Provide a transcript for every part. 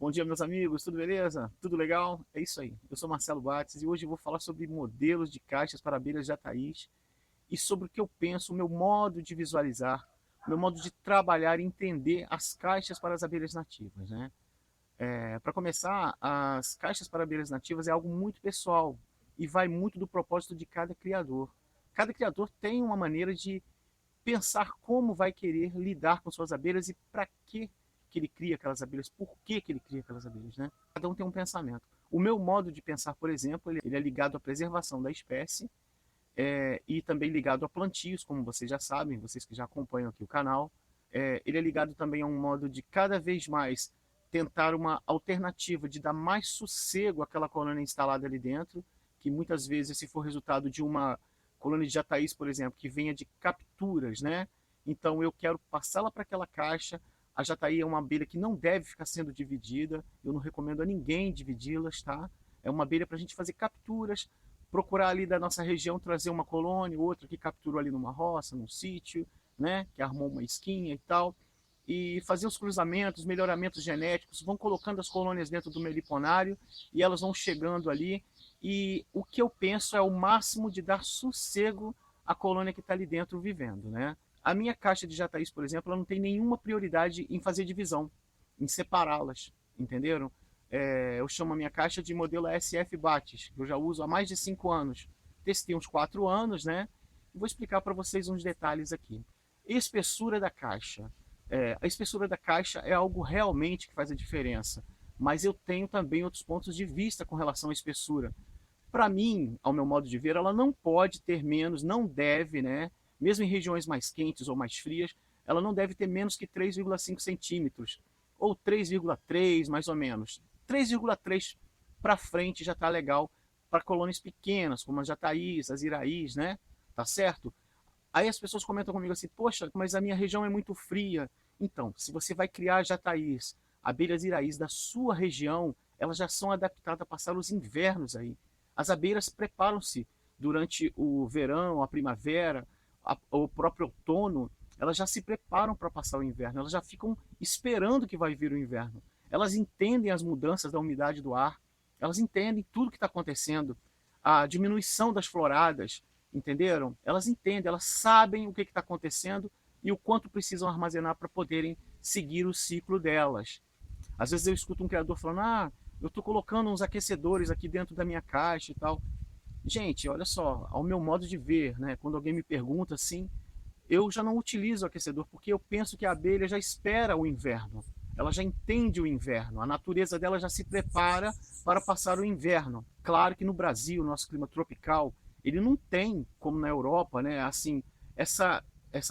Bom dia, meus amigos, tudo beleza? Tudo legal? É isso aí. Eu sou Marcelo Bates e hoje eu vou falar sobre modelos de caixas para abelhas jataís e sobre o que eu penso, o meu modo de visualizar, o meu modo de trabalhar e entender as caixas para as abelhas nativas, né? Para começar, as caixas para abelhas nativas é algo muito pessoal e vai muito do propósito de cada criador. Cada criador tem uma maneira de pensar como vai querer lidar com suas abelhas e para que ele cria aquelas abelhas, por que ele cria aquelas abelhas, né? Cada um tem um pensamento. O meu modo de pensar, por exemplo, ele é ligado à preservação da espécie e também ligado a plantios, como vocês já sabem, vocês que já acompanham aqui o canal. Ele é ligado também a um modo de cada vez mais tentar uma alternativa de dar mais sossego àquela colônia instalada ali dentro, que muitas vezes, se for resultado de uma colônia de jataís, por exemplo, que venha de capturas, né? Então eu quero passá-la para aquela caixa. A jataí é uma abelha que não deve ficar sendo dividida, eu não recomendo a ninguém dividi-las, tá? É uma abelha para a gente fazer capturas, procurar ali da nossa região trazer uma colônia, outra que capturou ali numa roça, num sítio, né? Que armou uma esquinha e tal, e fazer os cruzamentos, melhoramentos genéticos, vão colocando as colônias dentro do meliponário e elas vão chegando ali. E o que eu penso é o máximo de dar sossego à colônia que está ali dentro vivendo, né? A minha caixa de jataís, por exemplo, ela não tem nenhuma prioridade em fazer divisão, em separá-las, entenderam? Eu chamo a minha caixa de modelo SF Bates, que eu já uso há mais de 5 anos. Testei uns 4 anos, né? Vou explicar para vocês uns detalhes aqui. Espessura da caixa. A espessura da caixa é algo realmente que faz a diferença, mas eu tenho também outros pontos de vista com relação à espessura. Para mim, ao meu modo de ver, ela não pode ter menos, não deve, né? Mesmo em regiões mais quentes ou mais frias, ela não deve ter menos que 3,5 centímetros, ou 3,3 mais ou menos. 3,3 para frente já está legal para colônias pequenas, como as jataís, as iraís, né? Tá certo? Aí as pessoas comentam comigo assim, poxa, mas a minha região é muito fria. Então, se você vai criar jataís, abelhas iraís da sua região, elas já são adaptadas a passar os invernos aí. As abelhas preparam-se durante o verão, a primavera, o próprio outono, elas já se preparam para passar o inverno, elas já ficam esperando que vai vir o inverno. Elas entendem as mudanças da umidade do ar, elas entendem tudo que está acontecendo, a diminuição das floradas, entenderam? Elas entendem, elas sabem o que está acontecendo e o quanto precisam armazenar para poderem seguir o ciclo delas. Às vezes eu escuto um criador falando, eu estou colocando uns aquecedores aqui dentro da minha caixa e tal. Gente, olha só, ao meu modo de ver, né, quando alguém me pergunta assim, eu já não utilizo o aquecedor porque eu penso que a abelha já espera o inverno. Ela já entende o inverno, a natureza dela já se prepara para passar o inverno. Claro que no Brasil, nosso clima tropical, ele não tem, como na Europa, né, assim, essa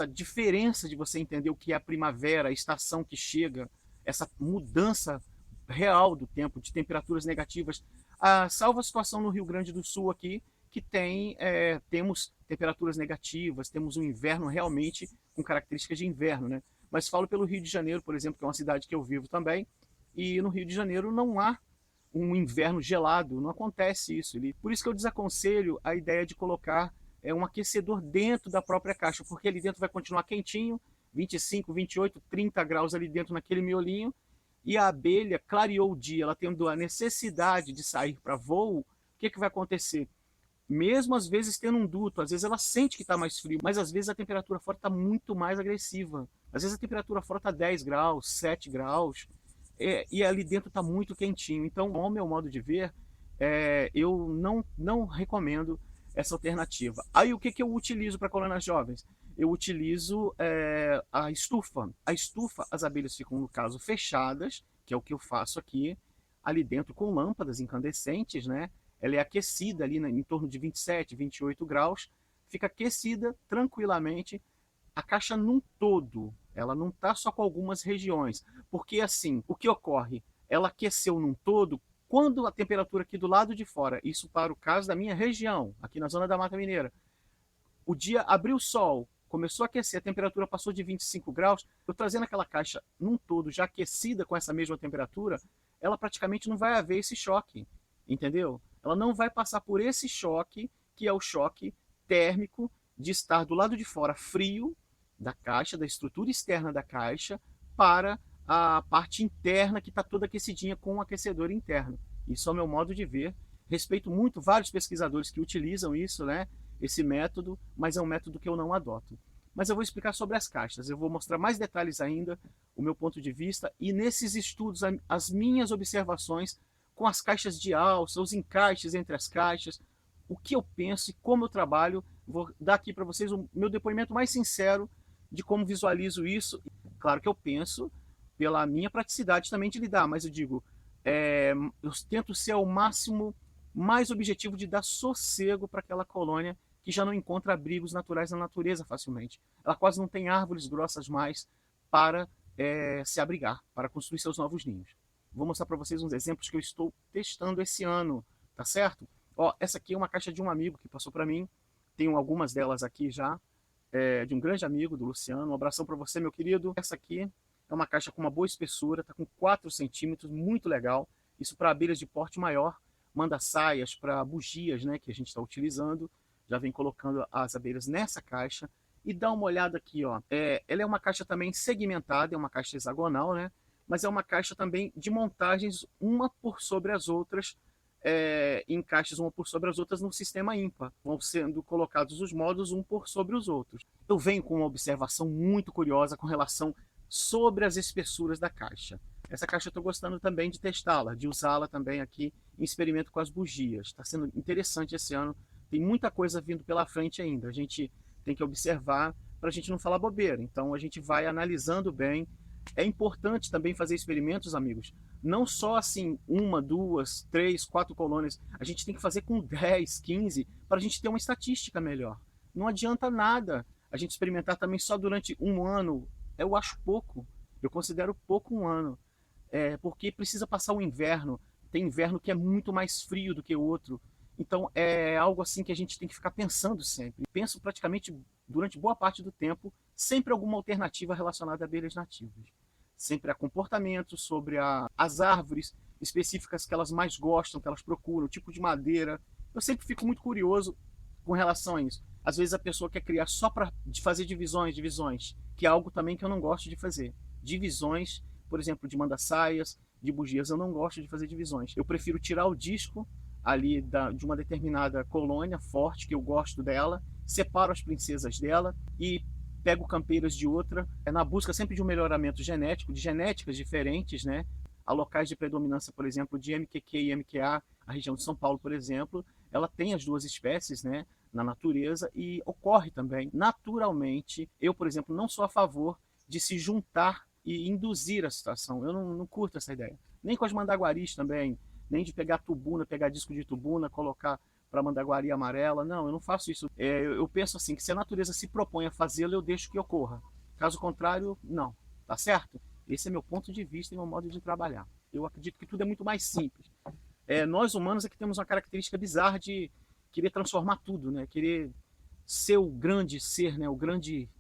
diferença de você entender o que é a primavera, a estação que chega, essa mudança real do tempo, de temperaturas negativas. Salvo a situação no Rio Grande do Sul aqui, que temos temperaturas negativas, temos um inverno realmente com características de inverno, né? Mas falo pelo Rio de Janeiro, por exemplo, que é uma cidade que eu vivo também, e no Rio de Janeiro não há um inverno gelado, não acontece isso. Por isso que eu desaconselho a ideia de colocar um aquecedor dentro da própria caixa, porque ali dentro vai continuar quentinho, 25, 28, 30 graus ali dentro naquele miolinho, e a abelha clareou o dia, ela tendo a necessidade de sair para voo, o que vai acontecer? Mesmo às vezes tendo um duto, às vezes ela sente que está mais frio, mas às vezes a temperatura fora está muito mais agressiva. Às vezes a temperatura fora está 10 graus, 7 graus, e ali dentro está muito quentinho. Então, ao meu modo de ver, eu não recomendo essa alternativa. Aí o que eu utilizo para colônias jovens? Eu utilizo a estufa. A estufa, as abelhas ficam, no caso, fechadas, que é o que eu faço aqui, ali dentro com lâmpadas incandescentes, né? Ela é aquecida ali em torno de 27, 28 graus, fica aquecida tranquilamente. A caixa num todo, ela não está só com algumas regiões, porque assim, o que ocorre? Ela aqueceu num todo, quando a temperatura aqui do lado de fora, isso para o caso da minha região, aqui na zona da Mata Mineira, o dia abriu o sol, começou a aquecer, a temperatura passou de 25 graus, eu trazendo aquela caixa num todo já aquecida com essa mesma temperatura, ela praticamente não vai haver esse choque, entendeu? Ela não vai passar por esse choque, que é o choque térmico de estar do lado de fora frio da caixa, da estrutura externa da caixa, para a parte interna que está toda aquecidinha com um aquecedor interno. Isso é o meu modo de ver. Respeito muito vários pesquisadores que utilizam isso, né? Esse método, mas é um método que eu não adoto. Mas eu vou explicar sobre as caixas, eu vou mostrar mais detalhes ainda, o meu ponto de vista, e nesses estudos, as minhas observações com as caixas de alça, os encaixes entre as caixas, o que eu penso e como eu trabalho. Vou dar aqui para vocês o meu depoimento mais sincero de como visualizo isso. Claro que eu penso pela minha praticidade também de lidar, mas eu digo, eu tento ser ao máximo mais objetivo de dar sossego para aquela colônia que já não encontra abrigos naturais na natureza facilmente. Ela quase não tem árvores grossas mais para se abrigar, para construir seus novos ninhos. Vou mostrar para vocês uns exemplos que eu estou testando esse ano, tá certo? Ó, essa aqui é uma caixa de um amigo que passou para mim, tenho algumas delas aqui já, de um grande amigo, do Luciano. Um abração para você, meu querido. Essa aqui é uma caixa com uma boa espessura, está com 4 centímetros, muito legal. Isso para abelhas de porte maior, manda saias para bugias, né, que a gente está utilizando. Já vem colocando as abelhas nessa caixa. E dá uma olhada aqui, ó. Ela é uma caixa também segmentada, é uma caixa hexagonal, né? Mas é uma caixa também de montagens, uma por sobre as outras, em caixas uma por sobre as outras no sistema ímpar. Vão sendo colocados os módulos um por sobre os outros. Eu venho com uma observação muito curiosa com relação sobre as espessuras da caixa. Essa caixa eu estou gostando também de testá-la, de usá-la também aqui em experimento com as bugias. Está sendo interessante esse ano. Tem muita coisa vindo pela frente ainda. A gente tem que observar para a gente não falar bobeira. Então a gente vai analisando bem. É importante também fazer experimentos, amigos. Não só assim, 1, 2, 3, 4 colônias. A gente tem que fazer com 10, 15, para a gente ter uma estatística melhor. Não adianta nada a gente experimentar também só durante um ano. Eu acho pouco. Eu considero pouco um ano. Porque precisa passar o inverno. Tem inverno que é muito mais frio do que o outro. Então é algo assim que a gente tem que ficar pensando sempre. Penso praticamente durante boa parte do tempo, sempre alguma alternativa relacionada a abelhas nativas. Sempre há comportamento sobre as árvores específicas que elas mais gostam, que elas procuram, o tipo de madeira. Eu sempre fico muito curioso com relação a isso. Às vezes a pessoa quer criar só para fazer divisões, que é algo também que eu não gosto de fazer. Divisões, por exemplo, de manda-saias, de bugias, eu não gosto de fazer divisões. Eu prefiro tirar o disco ali de uma determinada colônia forte, que eu gosto dela, separo as princesas dela e pego campeiras de outra, na busca sempre de um melhoramento genético, de genéticas diferentes, né? Há locais de predominância, por exemplo, de MQQ e MQA, a região de São Paulo, por exemplo, ela tem as duas espécies, né, na natureza, e ocorre também naturalmente. Eu, por exemplo, não sou a favor de se juntar e induzir a situação. Eu não curto essa ideia. Nem com as mandaguaris também, nem de pegar tubuna, pegar disco de tubuna, colocar para mandaguari amarela. Não, eu não faço isso. Eu penso assim, que se a natureza se propõe a fazê-lo, eu deixo que ocorra. Caso contrário, não. Tá certo? Esse é meu ponto de vista e meu modo de trabalhar. Eu acredito que tudo é muito mais simples. Nós humanos é que temos uma característica bizarra de querer transformar tudo, né? Querer ser o grande ser, né? O grande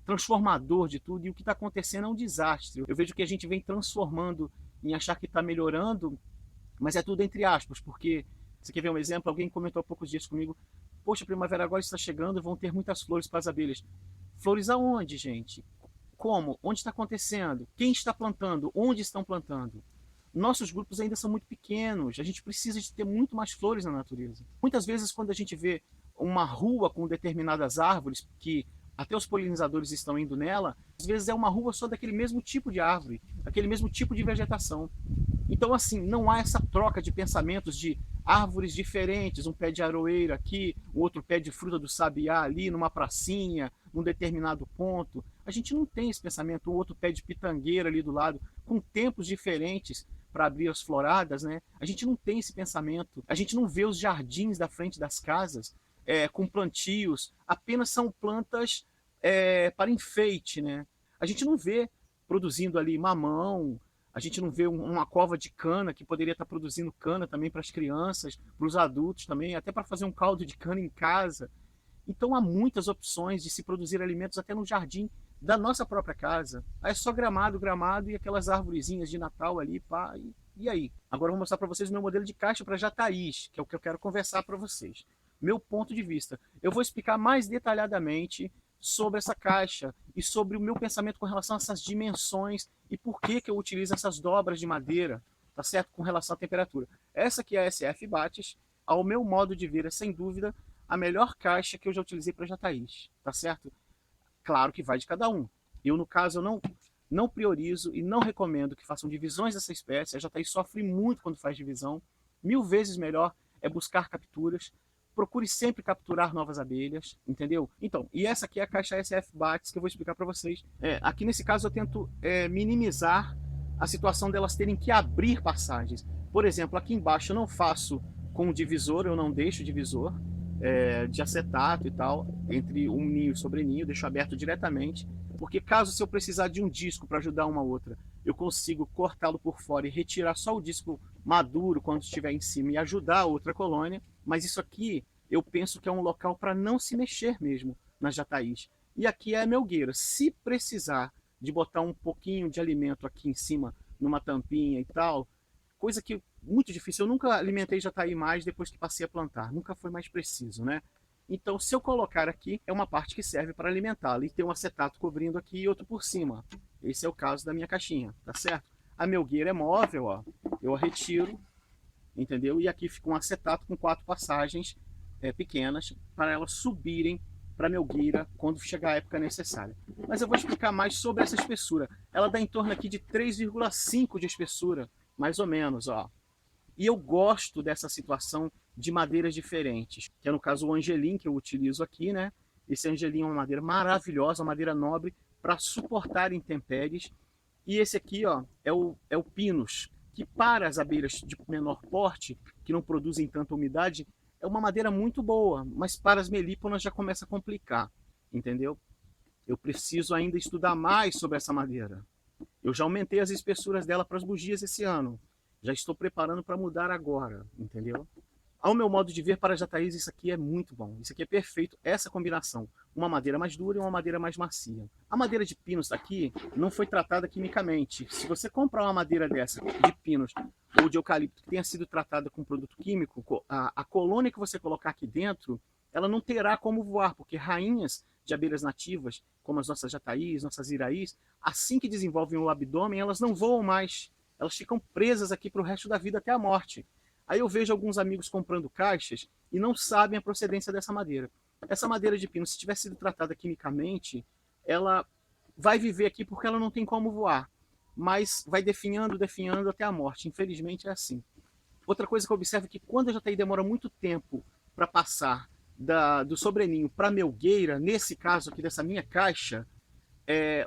transformador de tudo. E o que está acontecendo é um desastre. Eu vejo que a gente vem transformando em achar que está melhorando, mas é tudo entre aspas, porque você quer ver um exemplo? Alguém comentou há poucos dias comigo: poxa, a primavera agora está chegando, vão ter muitas flores para as abelhas. Flores aonde, gente? Como? Onde está acontecendo? Quem está plantando? Onde estão plantando? Nossos grupos ainda são muito pequenos. A gente precisa de ter muito mais flores na natureza. Muitas vezes, quando a gente vê uma rua com determinadas árvores, que até os polinizadores estão indo nela, às vezes é uma rua só daquele mesmo tipo de árvore, aquele mesmo tipo de vegetação. Então, assim, não há essa troca de pensamentos de árvores diferentes, um pé de aroeira aqui, o outro pé de fruta do sabiá ali, numa pracinha, num determinado ponto. A gente não tem esse pensamento, o outro pé de pitangueira ali do lado, com tempos diferentes para abrir as floradas, né? A gente não tem esse pensamento, a gente não vê os jardins da frente das casas com plantios, apenas são plantas para enfeite, né? A gente não vê produzindo ali mamão, a gente não vê uma cova de cana que poderia estar produzindo cana também para as crianças, para os adultos também, até para fazer um caldo de cana em casa. Então há muitas opções de se produzir alimentos até no jardim da nossa própria casa. Aí é só gramado, gramado e aquelas arvorezinhas de Natal ali, pá, e aí? Agora eu vou mostrar para vocês o meu modelo de caixa para jataís, que é o que eu quero conversar para vocês. Meu ponto de vista. Eu vou explicar mais detalhadamente sobre essa caixa e sobre o meu pensamento com relação a essas dimensões e por que eu utilizo essas dobras de madeira, tá certo? Com relação à temperatura. Essa aqui é a SF Bates, ao meu modo de ver, é sem dúvida a melhor caixa que eu já utilizei para Jataís, tá certo? Claro que vai de cada um. Eu, no caso, eu não priorizo e não recomendo que façam divisões dessa espécie. A Jataí sofre muito quando faz divisão. 1000 vezes melhor é buscar capturas. Procure sempre capturar novas abelhas, entendeu? Então, e essa aqui é a caixa SF Bates que eu vou explicar para vocês. Aqui nesse caso eu tento minimizar a situação delas terem que abrir passagens. Por exemplo, aqui embaixo eu não faço com o divisor, eu não deixo o divisor de acetato e tal, entre um ninho e sobreninho, deixo aberto diretamente, porque caso se eu precisar de um disco para ajudar uma outra, eu consigo cortá-lo por fora e retirar só o disco maduro quando estiver em cima e ajudar a outra colônia, mas isso aqui eu penso que é um local para não se mexer mesmo nas jataís. E aqui é a melgueira. Se precisar de botar um pouquinho de alimento aqui em cima, numa tampinha e tal, coisa que muito difícil, eu nunca alimentei jataí mais depois que passei a plantar, nunca foi mais preciso, né? Então, se eu colocar aqui, é uma parte que serve para alimentá-la e tem um acetato cobrindo aqui e outro por cima. Esse é o caso da minha caixinha, tá certo? A melgueira é móvel, ó. Eu a retiro, entendeu? E aqui fica um acetato com 4 passagens pequenas para elas subirem para a melgueira quando chegar a época necessária. Mas eu vou explicar mais sobre essa espessura. Ela dá em torno aqui de 3,5 de espessura, mais ou menos, ó. E eu gosto dessa situação de madeiras diferentes, que é no caso o angelim que eu utilizo aqui, né? Esse angelim é uma madeira maravilhosa, uma madeira nobre para suportar intempéries. E esse aqui, ó, é o pinus, que para as abelhas de menor porte, que não produzem tanta umidade, é uma madeira muito boa, mas para as melíponas já começa a complicar, entendeu? Eu preciso ainda estudar mais sobre essa madeira. Eu já aumentei as espessuras dela para as bugias esse ano. Já estou preparando para mudar agora, entendeu? Ao meu modo de ver, para jataís, isso aqui é muito bom. Isso aqui é perfeito, essa combinação. Uma madeira mais dura e uma madeira mais macia. A madeira de pinos aqui não foi tratada quimicamente. Se você comprar uma madeira dessa, de pinos ou de eucalipto, que tenha sido tratada com produto químico, a colônia que você colocar aqui dentro, ela não terá como voar, porque rainhas de abelhas nativas, como as nossas jataís, nossas iraís, assim que desenvolvem o abdômen, elas não voam mais. Elas ficam presas aqui para o resto da vida até a morte. Aí eu vejo alguns amigos comprando caixas e não sabem a procedência dessa madeira. Essa madeira de pino, se tiver sido tratada quimicamente, ela vai viver aqui porque ela não tem como voar. Mas vai definhando, definhando até a morte. Infelizmente é assim. Outra coisa que eu observo é que quando a jataí demora muito tempo para passar do sobreninho para a melgueira, nesse caso aqui dessa minha caixa,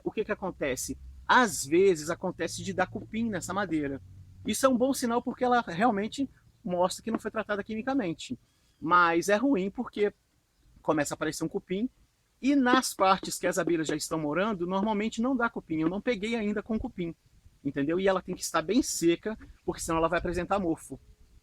o que acontece? Às vezes acontece de dar cupim nessa madeira. Isso é um bom sinal porque ela realmente mostra que não foi tratada quimicamente. Mas é ruim porque começa a aparecer um cupim e nas partes que as abelhas já estão morando, normalmente não dá cupim. Eu não peguei ainda com cupim, entendeu? E ela tem que estar bem seca, porque senão ela vai apresentar mofo.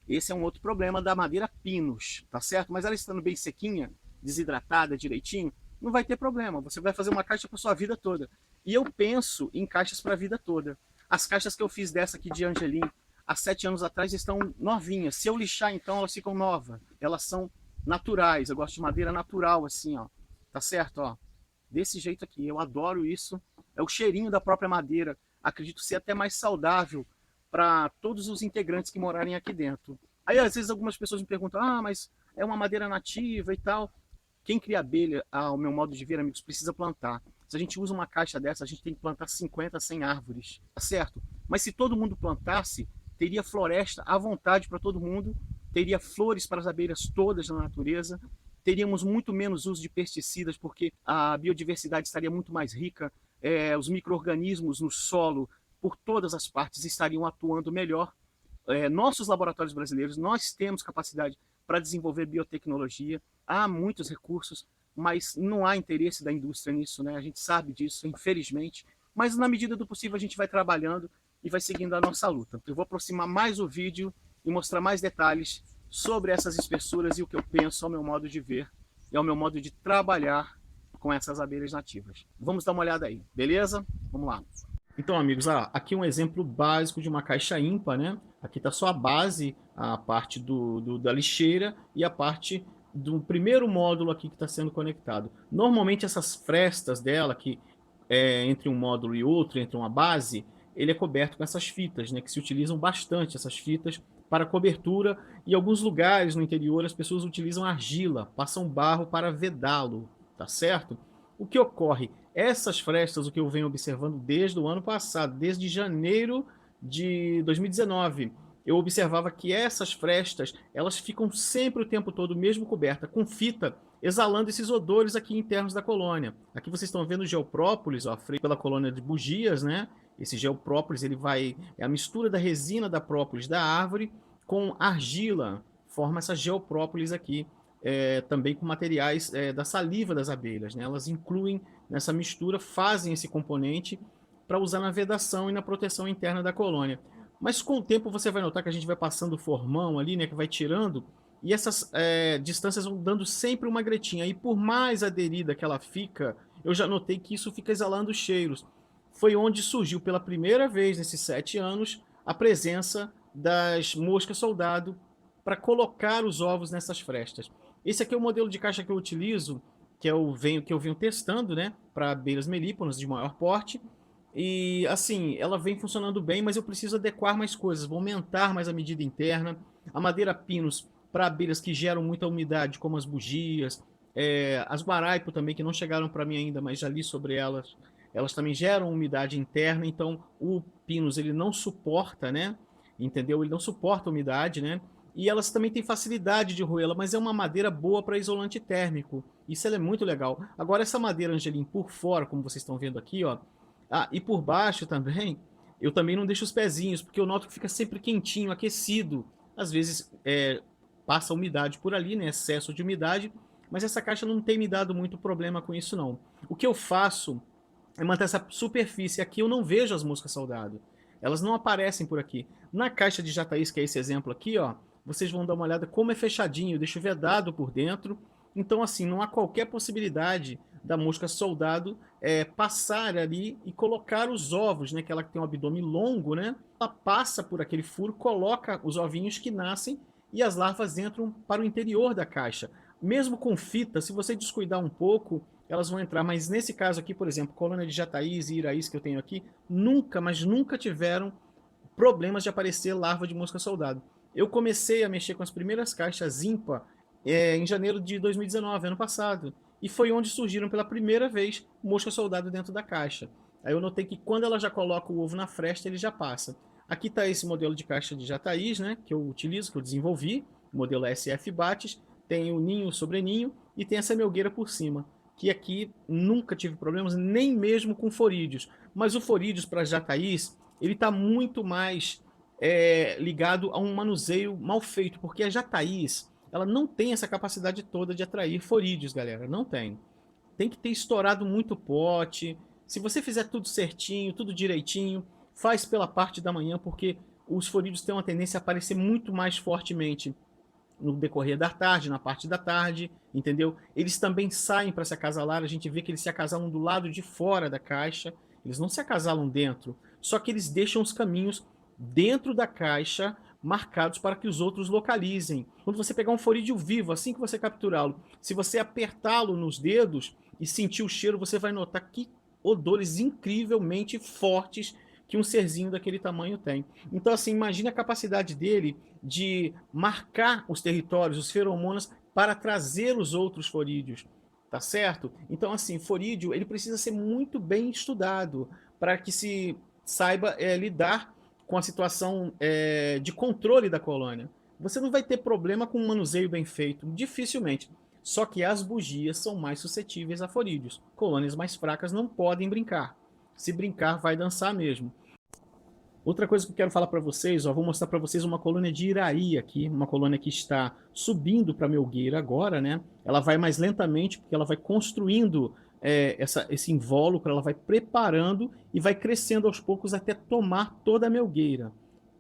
Esse é um outro problema da madeira pinus, tá certo? Mas ela estando bem sequinha, desidratada direitinho, não vai ter problema. Você vai fazer uma caixa para sua vida toda. E eu penso em caixas para a vida toda. As caixas que eu fiz dessa aqui de angelim há 7 anos atrás estão novinhas. Se eu lixar, então, elas ficam novas. Elas são naturais. Eu gosto de madeira natural, assim, ó. Tá certo, ó? Desse jeito aqui. Eu adoro isso. É o cheirinho da própria madeira. Acredito ser até mais saudável para todos os integrantes que morarem aqui dentro. Aí, às vezes, algumas pessoas me perguntam, mas é uma madeira nativa e tal. Quem cria abelha, ao meu modo de ver, amigos, precisa plantar. Se a gente usa uma caixa dessa, a gente tem que plantar 50, 100 árvores, tá certo? Mas se todo mundo plantasse, teria floresta à vontade para todo mundo, teria flores para as abelhas todas na natureza, teríamos muito menos uso de pesticidas, porque a biodiversidade estaria muito mais rica, os micro-organismos no solo, por todas as partes, estariam atuando melhor. Nossos laboratórios brasileiros, nós temos capacidade para desenvolver biotecnologia, há muitos recursos, mas não há interesse da indústria nisso, né? A gente sabe disso, infelizmente, mas na medida do possível a gente vai trabalhando e vai seguindo a nossa luta. Eu vou aproximar mais o vídeo e mostrar mais detalhes sobre essas espessuras e o que eu penso ao meu modo de ver e ao meu modo de trabalhar com essas abelhas nativas. Vamos dar uma olhada aí, beleza? Vamos lá. Então, amigos, aqui um exemplo básico de uma caixa ímpar, né? Aqui está só a base, a parte da lixeira e a parte do primeiro módulo aqui que está sendo conectado. Normalmente essas frestas dela, que entre um módulo e outro, entre uma base, ele é coberto com essas fitas, né, que se utilizam bastante, essas fitas para cobertura. Em alguns lugares no interior as pessoas utilizam argila, passam barro para vedá-lo, tá certo? O que ocorre? Essas frestas, o que eu venho observando desde o ano passado, desde janeiro de 2019, eu observava que essas frestas, elas ficam sempre o tempo todo, mesmo coberta, com fita, exalando esses odores aqui internos da colônia. Aqui vocês estão vendo o geoprópolis, ó, feito pela colônia de bugias, né? Esse geoprópolis, ele vai, é a mistura da resina da própolis da árvore com argila, forma essa geoprópolis aqui, também com materiais da saliva das abelhas, né? Elas incluem nessa mistura, fazem esse componente para usar na vedação e na proteção interna da colônia. Mas com o tempo você vai notar que a gente vai passando o formão ali, né, que vai tirando, e essas distâncias vão dando sempre uma gretinha. E por mais aderida que ela fica, eu já notei que isso fica exalando cheiros. Foi onde surgiu pela primeira vez nesses 7 anos a presença das moscas soldado para colocar os ovos nessas frestas. Esse aqui é o modelo de caixa que eu utilizo, que eu venho testando, né, para abelhas melíponas de maior porte. E assim, ela vem funcionando bem, mas eu preciso adequar mais coisas, vou aumentar mais a medida interna. A madeira pinus para abelhas que geram muita umidade, como as bugias, as guaraipo também, que não chegaram para mim ainda, mas já li sobre elas. Elas também geram umidade interna, então o pinus ele não suporta, né? Entendeu? Ele não suporta a umidade, né? E elas também têm facilidade de roê-la, mas é uma madeira boa para isolante térmico. Isso ela é muito legal. Agora essa madeira Angelim por fora, como vocês estão vendo aqui, ó. E por baixo também, eu também não deixo os pezinhos, porque eu noto que fica sempre quentinho, aquecido. Às vezes passa umidade por ali, né? Excesso de umidade, mas essa caixa não tem me dado muito problema com isso não. O que eu faço é manter essa superfície. Aqui eu não vejo as moscas soldado. Elas não aparecem por aqui. Na caixa de jataís, que é esse exemplo aqui, ó, vocês vão dar uma olhada como é fechadinho, eu deixo vedado por dentro. Então assim, não há qualquer possibilidade da mosca soldado passar ali e colocar os ovos, né, que ela tem um abdômen longo, né, ela passa por aquele furo, coloca os ovinhos que nascem e as larvas entram para o interior da caixa. Mesmo com fita, se você descuidar um pouco, elas vão entrar, mas nesse caso aqui, por exemplo, colônia de jataís e iraís que eu tenho aqui, nunca, mas nunca tiveram problemas de aparecer larva de mosca soldado. Eu comecei a mexer com as primeiras caixas IMPA em janeiro de 2019, ano passado, e foi onde surgiram pela primeira vez mosca soldado dentro da caixa. Aí eu notei que quando ela já coloca o ovo na fresta, ele já passa. Aqui está esse modelo de caixa de jataís, né, que eu utilizo, que eu desenvolvi, o modelo SF Bates, tem o ninho sobre ninho e tem essa melgueira por cima, que aqui nunca tive problemas, nem mesmo com forídeos. Mas o forídeos para jataís, ele está muito mais ligado a um manuseio mal feito, porque a jataís, ela não tem essa capacidade toda de atrair forídeos, galera, não tem. Tem que ter estourado muito pote. Se você fizer tudo certinho, tudo direitinho, faz pela parte da manhã, porque os forídeos têm uma tendência a aparecer muito mais fortemente no decorrer da tarde, na parte da tarde, entendeu? Eles também saem para se acasalar, a gente vê que eles se acasalam do lado de fora da caixa, eles não se acasalam dentro, só que eles deixam os caminhos dentro da caixa marcados para que os outros localizem. Quando você pegar um forídeo vivo, assim que você capturá-lo, se você apertá-lo nos dedos e sentir o cheiro, você vai notar que odores incrivelmente fortes que um serzinho daquele tamanho tem. Então, assim, imagine a capacidade dele de marcar os territórios, os feromonas, para trazer os outros forídeos, tá certo? Então, assim, forídeo, ele precisa ser muito bem estudado para que se saiba lidar com a situação de controle da colônia. Você não vai ter problema com um manuseio bem feito, dificilmente. Só que as bugias são mais suscetíveis a forídeos. Colônias mais fracas não podem brincar. Se brincar, vai dançar mesmo. Outra coisa que eu quero falar para vocês, ó, vou mostrar para vocês uma colônia de iraí aqui, uma colônia que está subindo para a melgueira agora, né? Ela vai mais lentamente porque ela vai construindo esse invólucro, ela vai preparando e vai crescendo aos poucos até tomar toda a melgueira,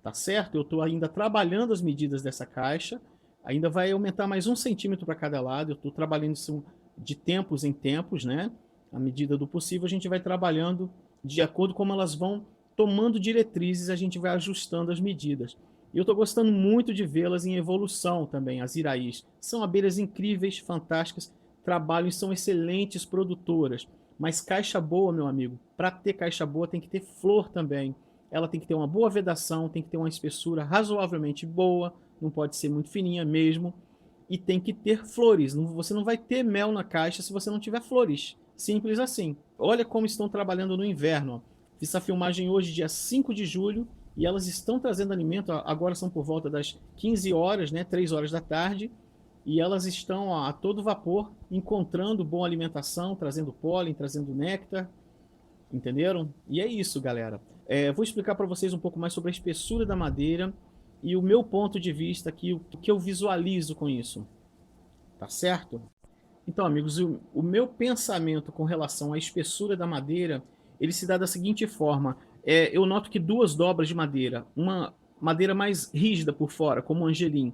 tá certo? Eu estou ainda trabalhando as medidas dessa caixa, ainda vai aumentar mais 1 centímetro para cada lado, eu estou trabalhando isso de tempos em tempos, né? À medida do possível, a gente vai trabalhando de acordo com como elas vão tomando diretrizes, a gente vai ajustando as medidas. E eu estou gostando muito de vê-las em evolução também, as iraís. São abelhas incríveis, fantásticas, trabalham e são excelentes produtoras. Mas caixa boa, meu amigo, para ter caixa boa tem que ter flor também. Ela tem que ter uma boa vedação, tem que ter uma espessura razoavelmente boa, não pode ser muito fininha mesmo. E tem que ter flores. Você não vai ter mel na caixa se você não tiver flores. Simples assim. Olha como estão trabalhando no inverno. Ó. Fiz essa filmagem hoje, dia 5 de julho, e elas estão trazendo alimento. Agora são por volta das 15 horas, né, 3 horas da tarde, e elas estão a todo vapor, encontrando boa alimentação, trazendo pólen, trazendo néctar. Entenderam? E é isso, galera. Vou explicar para vocês um pouco mais sobre a espessura da madeira e o meu ponto de vista aqui, o que eu visualizo com isso. Tá certo? Então, amigos, o meu pensamento com relação à espessura da madeira, ele se dá da seguinte forma. Eu noto que duas dobras de madeira, uma madeira mais rígida por fora, como o angelim,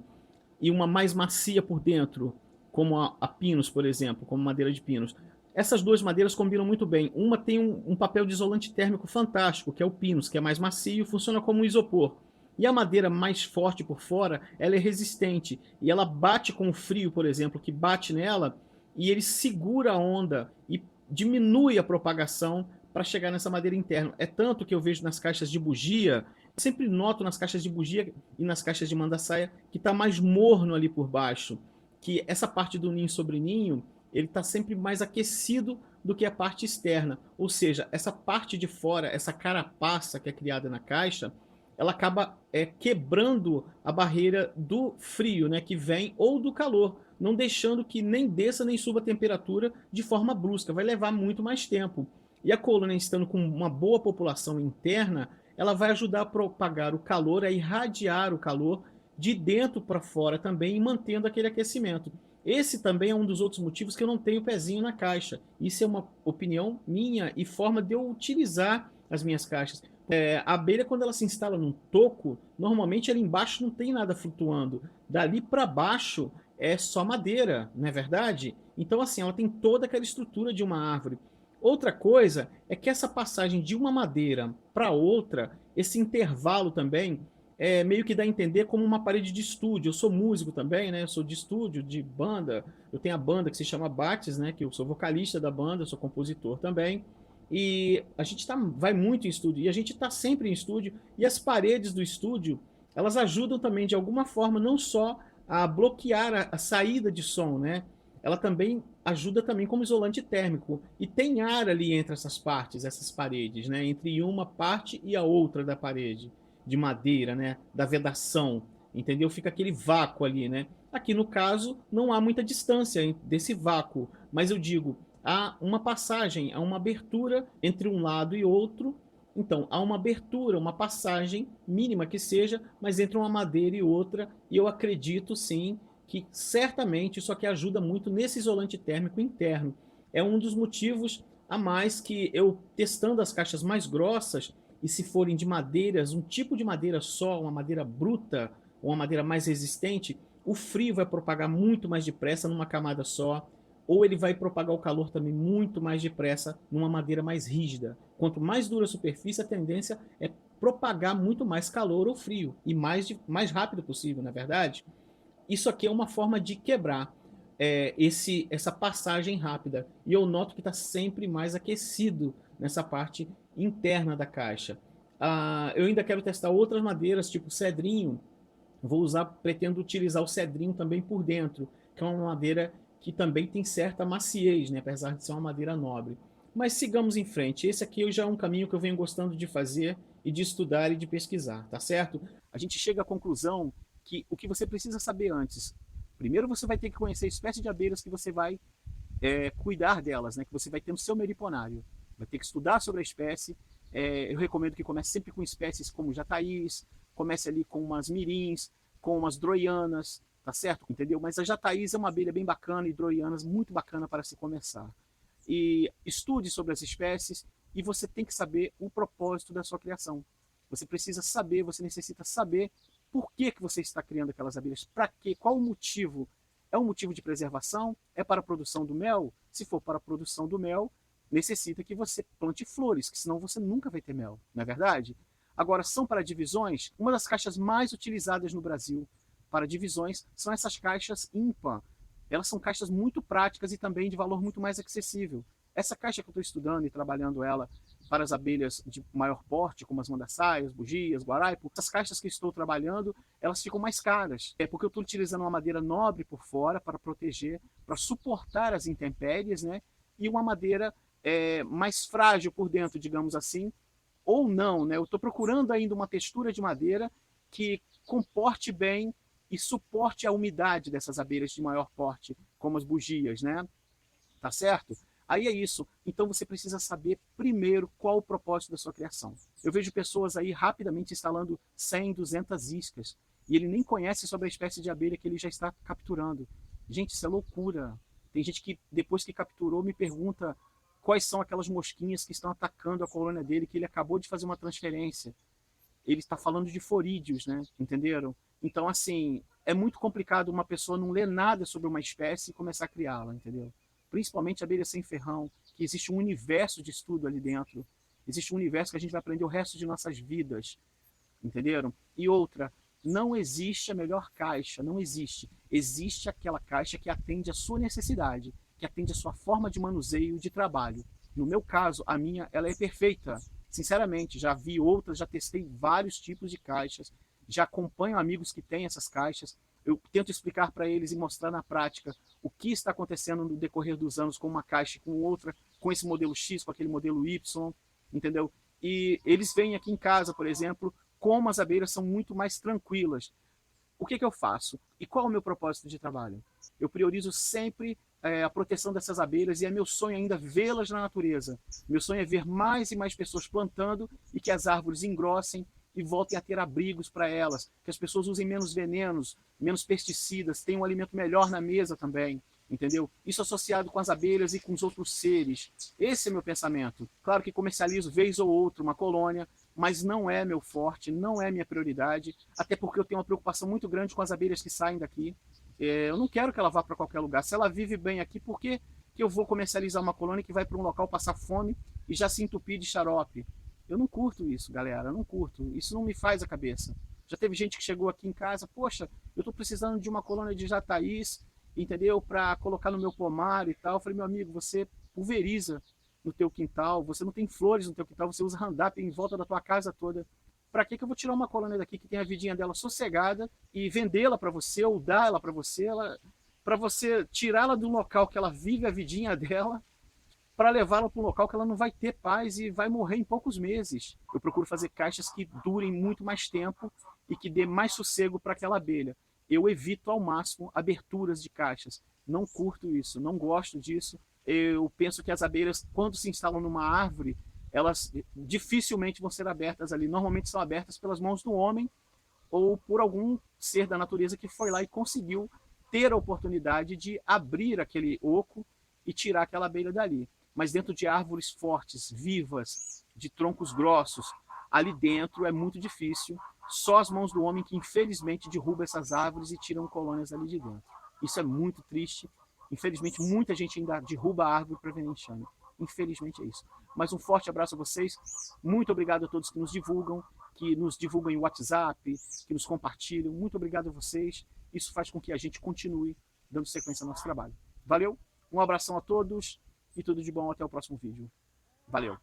e uma mais macia por dentro, como a pinos, por exemplo, como madeira de pinos. Essas duas madeiras combinam muito bem. Uma tem um papel de isolante térmico fantástico, que é o pinus, que é mais macio, funciona como um isopor. E a madeira mais forte por fora, ela é resistente. E ela bate com o frio, por exemplo, que bate nela, e ele segura a onda e diminui a propagação para chegar nessa madeira interna. É tanto que eu vejo nas caixas de bugia, eu sempre noto nas caixas de bugia e nas caixas de mandaçaia que está mais morno ali por baixo. Que essa parte do ninho sobre ninho, ele está sempre mais aquecido do que a parte externa. Ou seja, essa parte de fora, essa carapaça que é criada na caixa, ela acaba quebrando a barreira do frio, né, que vem, ou do calor, não deixando que nem desça nem suba a temperatura de forma brusca. Vai levar muito mais tempo. E a colônia, estando com uma boa população interna, ela vai ajudar a propagar o calor, a irradiar o calor de dentro para fora também, mantendo aquele aquecimento. Esse também é um dos outros motivos que eu não tenho pezinho na caixa. Isso é uma opinião minha e forma de eu utilizar as minhas caixas. A abelha, quando ela se instala num toco, normalmente ali embaixo não tem nada flutuando. Dali para baixo é só madeira, não é verdade? Então, assim, ela tem toda aquela estrutura de uma árvore. Outra coisa é que essa passagem de uma madeira para outra, esse intervalo também, meio que dá a entender como uma parede de estúdio. Eu sou músico também, né? Eu sou de estúdio, de banda. Eu tenho a banda que se chama Bates, né? Que eu sou vocalista da banda, eu sou compositor também. E a gente vai muito em estúdio, e a gente está sempre em estúdio, e as paredes do estúdio, elas ajudam também de alguma forma, não só a bloquear a saída de som, né? Ela também ajuda também como isolante térmico. E tem ar ali entre essas partes, essas paredes, né? Entre uma parte e a outra da parede, de madeira, né? Da vedação, entendeu? Fica aquele vácuo ali, né? Aqui no caso, não há muita distância desse vácuo, mas eu digo, há uma passagem, há uma abertura entre um lado e outro. Então, há uma abertura, uma passagem, mínima que seja, mas entre uma madeira e outra, e eu acredito sim que certamente isso aqui ajuda muito nesse isolante térmico interno. É um dos motivos a mais que eu, testando as caixas mais grossas, e se forem de madeiras, um tipo de madeira só, uma madeira bruta, ou uma madeira mais resistente, o frio vai propagar muito mais depressa numa camada só, ou ele vai propagar o calor também muito mais depressa numa madeira mais rígida. Quanto mais dura a superfície, a tendência é propagar muito mais calor ou frio, e mais rápido possível, na verdade. Isso aqui é uma forma de quebrar essa passagem rápida. E eu noto que está sempre mais aquecido nessa parte interna da caixa. Eu ainda quero testar outras madeiras, tipo cedrinho. Pretendo utilizar o cedrinho também por dentro, que é uma madeira que também tem certa maciez, né? Apesar de ser uma madeira nobre. Mas sigamos em frente. Esse aqui já é um caminho que eu venho gostando de fazer e de estudar e de pesquisar, tá certo? A gente chega à conclusão que o que você precisa saber antes, primeiro você vai ter que conhecer a espécie de abelhas que você vai cuidar delas, né? Que você vai ter no seu meliponário. Vai ter que estudar sobre a espécie. Eu recomendo que comece sempre com espécies como jataís, comece ali com umas mirins, com umas droianas, tá certo? Entendeu? Mas a jataís é uma abelha bem bacana e droianas muito bacana para se começar. E estude sobre as espécies e você tem que saber o propósito da sua criação. Você precisa saber, você necessita saber por que você está criando aquelas abelhas, para quê, qual o motivo. É um motivo de preservação? É para a produção do mel? Se for para a produção do mel, necessita que você plante flores, que senão você nunca vai ter mel, não é verdade? Agora, são para divisões? Uma das caixas mais utilizadas no Brasil para divisões são essas caixas IMPA. Elas são caixas muito práticas e também de valor muito mais acessível. Essa caixa que eu estou estudando e trabalhando ela para as abelhas de maior porte, como as mandaçaias, bugias, guaraipo, essas caixas que estou trabalhando, elas ficam mais caras. É porque eu estou utilizando uma madeira nobre por fora para proteger, para suportar as intempéries, né? E uma madeira mais frágil por dentro, digamos assim, ou não, né? Eu estou procurando ainda uma textura de madeira que comporte bem e suporte a umidade dessas abelhas de maior porte, como as bugias, né? Tá certo? Aí é isso. Então você precisa saber primeiro qual o propósito da sua criação. Eu vejo pessoas aí rapidamente instalando 100, 200 iscas e ele nem conhece sobre a espécie de abelha que ele já está capturando. Gente, isso é loucura. Tem gente que depois que capturou me pergunta quais são aquelas mosquinhas que estão atacando a colônia dele, que ele acabou de fazer uma transferência. Ele está falando de forídeos, né? Entenderam? Então, assim, é muito complicado uma pessoa não ler nada sobre uma espécie e começar a criá-la, entendeu? Principalmente a abelha sem ferrão, que existe um universo de estudo ali dentro. Existe um universo que a gente vai aprender o resto de nossas vidas, entenderam? E outra, não existe a melhor caixa, não existe. Existe aquela caixa que atende à sua necessidade, que atende à sua forma de manuseio de trabalho. No meu caso, a minha, ela é perfeita. Sinceramente, já vi outras, já testei vários tipos de caixas, já acompanho amigos que têm essas caixas, eu tento explicar para eles e mostrar na prática o que está acontecendo no decorrer dos anos com uma caixa e com outra, com esse modelo X, com aquele modelo Y, entendeu? E eles vêm aqui em casa, por exemplo, como as abelhas são muito mais tranquilas. O que eu faço? E qual é o meu propósito de trabalho? Eu priorizo sempre a proteção dessas abelhas e é meu sonho ainda vê-las na natureza. Meu sonho é ver mais e mais pessoas plantando e que as árvores engrossem e voltem a ter abrigos para elas, que as pessoas usem menos venenos, menos pesticidas, tenham um alimento melhor na mesa também, entendeu? Isso associado com as abelhas e com os outros seres. Esse é meu pensamento. Claro que comercializo vez ou outra uma colônia, mas não é meu forte, não é minha prioridade, até porque eu tenho uma preocupação muito grande com as abelhas que saem daqui. Eu não quero que ela vá para qualquer lugar. Se ela vive bem aqui, por que eu vou comercializar uma colônia que vai para um local passar fome e já se entupir de xarope? Eu não curto isso, galera, eu não curto. Isso não me faz a cabeça. Já teve gente que chegou aqui em casa, poxa, eu estou precisando de uma colônia de jataís, entendeu? Para colocar no meu pomar e tal. Eu falei, meu amigo, você pulveriza no teu quintal, você não tem flores no teu quintal, você usa roundup em volta da tua casa toda. Para que eu vou tirar uma colônia daqui que tem a vidinha dela sossegada e vendê-la para você ou dar ela para você, para você tirá-la do local que ela vive a vidinha dela, para levá-la para um local que ela não vai ter paz e vai morrer em poucos meses. Eu procuro fazer caixas que durem muito mais tempo e que dê mais sossego para aquela abelha. Eu evito ao máximo aberturas de caixas. Não curto isso, não gosto disso. Eu penso que as abelhas, quando se instalam numa árvore, elas dificilmente vão ser abertas ali. Normalmente são abertas pelas mãos do homem ou por algum ser da natureza que foi lá e conseguiu ter a oportunidade de abrir aquele oco e tirar aquela abelha dali. Mas dentro de árvores fortes, vivas, de troncos grossos, ali dentro é muito difícil. Só as mãos do homem que infelizmente derruba essas árvores e tiram colônias ali de dentro. Isso é muito triste. Infelizmente muita gente ainda derruba a árvore para vender enxame. Infelizmente é isso. Mas um forte abraço a vocês. Muito obrigado a todos que nos divulgam em WhatsApp, que nos compartilham. Muito obrigado a vocês. Isso faz com que a gente continue dando sequência ao nosso trabalho. Valeu, um abração a todos e tudo de bom até o próximo vídeo. Valeu!